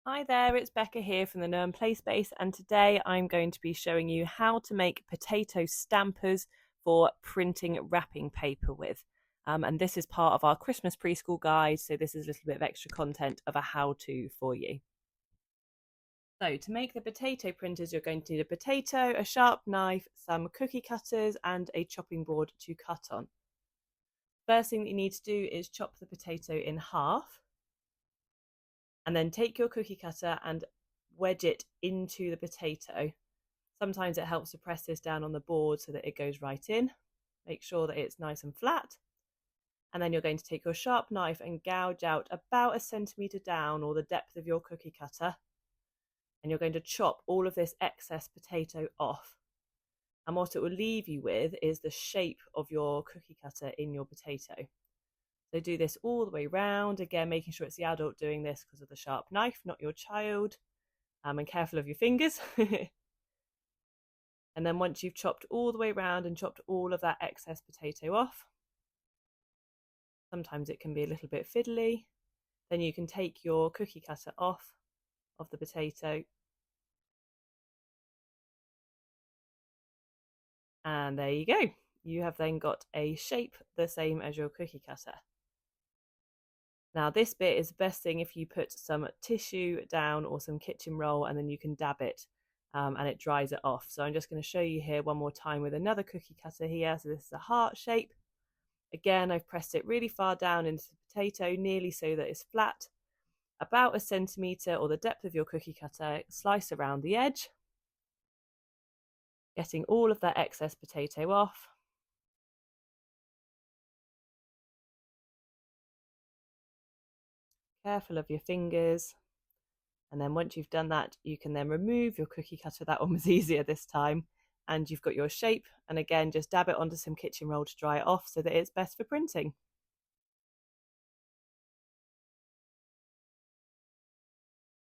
Hi there, it's Becca here from the Know and Play Space, and today I'm going to be showing you how to make potato stampers for printing wrapping paper with. And this is part of our Christmas preschool guide, so this is a little bit of extra content of a how-to for you. So to make the potato printers, you're going to need a potato, a sharp knife, some cookie cutters, and a chopping board to cut on. First thing that you need to do is chop the potato in half, and then take your cookie cutter and wedge it into the potato. Sometimes it helps to press this down on the board so that it goes right in. Make sure that it's nice and flat. And then you're going to take your sharp knife and gouge out about 1 centimetre down, or the depth of your cookie cutter. And you're going to chop all of this excess potato off. And what it will leave you with is the shape of your cookie cutter in your potato. So do this all the way round, again making sure it's the adult doing this because of the sharp knife, not your child, and careful of your fingers. And then once you've chopped all the way around and chopped all of that excess potato off, sometimes it can be a little bit fiddly, then you can take your cookie cutter off of the potato, and there you go. You have then got a shape the same as your cookie cutter. Now this bit is the best thing if you put some tissue down or some kitchen roll, and then you can dab it and it dries it off. So I'm just going to show you here one more time with another cookie cutter here. So this is a heart shape. Again, I've pressed it really far down into the potato, nearly so that it's flat, about 1 centimetre or the depth of your cookie cutter. Slice around the edge, getting all of that excess potato off. Careful of your fingers. And then once you've done that, you can then remove your cookie cutter. That one was easier this time. And you've got your shape. And again, just dab it onto some kitchen roll to dry it off so that it's best for printing.